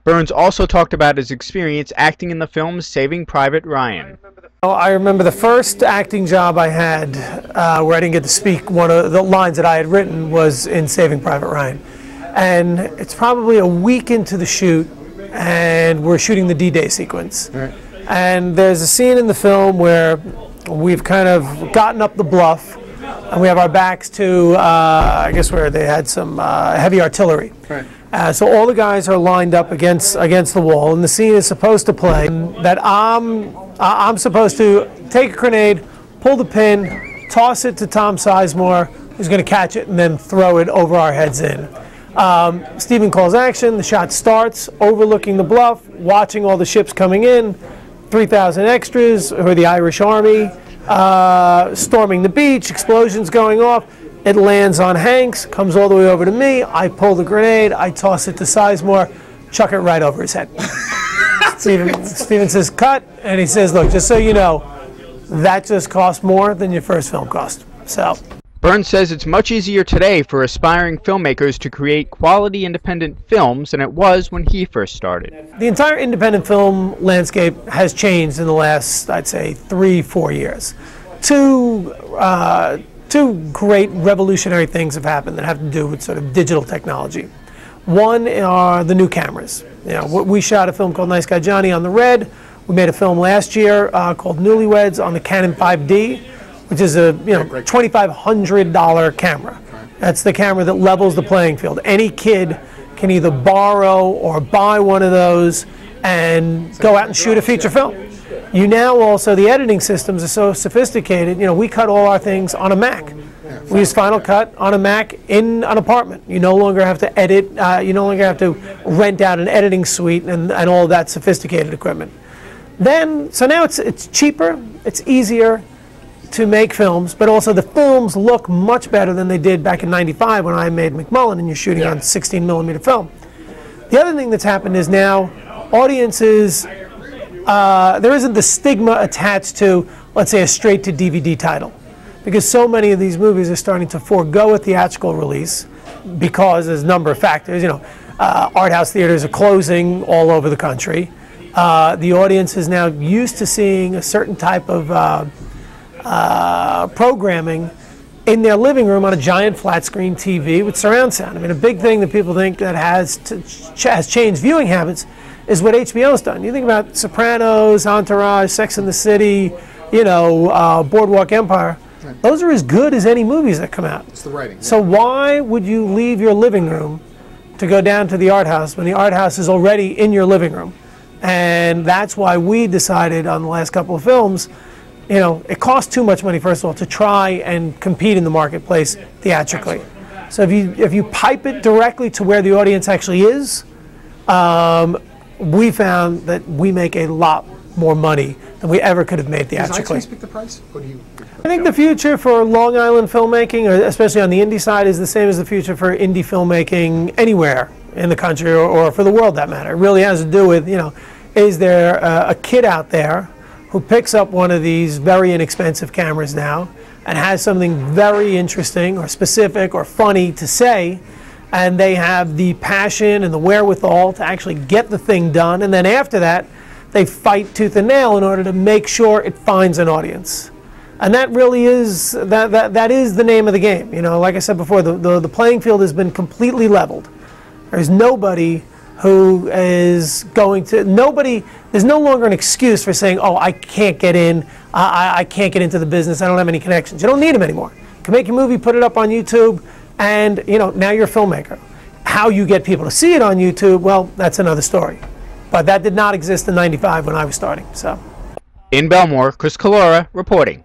Burns also talked about his experience acting in the film Saving Private Ryan. I remember the first acting job I had where I didn't get to speak. One of the lines that I had written was in Saving Private Ryan. And it's probably a week into the shoot, and we're shooting the D-Day sequence. Right. And there's a scene in the film where we've kind of gotten up the bluff, and we have our backs to, I guess where they had some heavy artillery. Right. So all the guys are lined up against the wall, and the scene is supposed to play that I'm supposed to take a grenade, pull the pin, toss it to Tom Sizemore, who's going to catch it and then throw it over our heads in. Stephen calls action, the shot starts, overlooking the bluff, watching all the ships coming in, 3,000 extras, who are the Irish Army, storming the beach, explosions going off. It lands on Hanks, comes all the way over to me, I pull the grenade, I toss it to Sizemore, chuck it right over his head. Stephen says, cut, and he says, look, just so you know, that just cost more than your first film cost. So. Burns says it's much easier today for aspiring filmmakers to create quality independent films than it was when he first started. The entire independent film landscape has changed in the last, I'd say, 3-4 years. Two great revolutionary things have happened that have to do with sort of digital technology. One are the new cameras. You know, we shot a film called Nice Guy Johnny on the Red. We made a film last year called Newlyweds on the Canon 5D, which is a $2,500 camera. That's the camera that levels the playing field. Any kid can either borrow or buy one of those and go out and shoot a feature film. You now also, the editing systems are so sophisticated. You know, we cut all our things on a Mac. We use Final Cut on a Mac in an apartment. You no longer have to edit, you no longer have to rent out an editing suite and all that sophisticated equipment. So now it's cheaper, it's easier to make films, but also the films look much better than they did back in '95 when I made McMullen and you're shooting on 16mm film. The other thing that's happened is now audiences, there isn't the stigma attached to, let's say, a straight-to-DVD title, because so many of these movies are starting to forego a theatrical release because there's a number of factors. You know, art house theaters are closing all over the country. The audience is now used to seeing a certain type of programming in their living room on a giant flat-screen TV with surround sound. I mean, a big thing that people think that has changed viewing habits is what HBO's done. You think about Sopranos, Entourage, Sex and the City, you know, Boardwalk Empire. Right. Those are as good as any movies that come out. It's the writing. So why would you leave your living room to go down to the art house when the art house is already in your living room? And that's why we decided on the last couple of films, you know, it costs too much money, first of all, to try and compete in the marketplace theatrically. So if you pipe it directly to where the audience actually is, we found that we make a lot more money than we ever could have made theatrically. Does iTunes pick the price? Or do you? I think the future for Long Island filmmaking, especially on the indie side, is the same as the future for indie filmmaking anywhere in the country or for the world, that matter. It really has to do with, you know, is there a kid out there who picks up one of these very inexpensive cameras now and has something very interesting or specific or funny to say, and they have the passion and the wherewithal to actually get the thing done, and then after that they fight tooth and nail in order to make sure it finds an audience. And that really is, that is the name of the game. You know, like I said before, the playing field has been completely leveled. There's nobody who is going to, there's no longer an excuse for saying, oh, I can't get in, I can't get into the business, I don't have any connections. You don't need them anymore. You can make your movie, put it up on YouTube, and, you know, now you're a filmmaker. How you get people to see it on YouTube, well, that's another story. But that did not exist in '95 when I was starting. So. In Bellmore, Chris Calora reporting.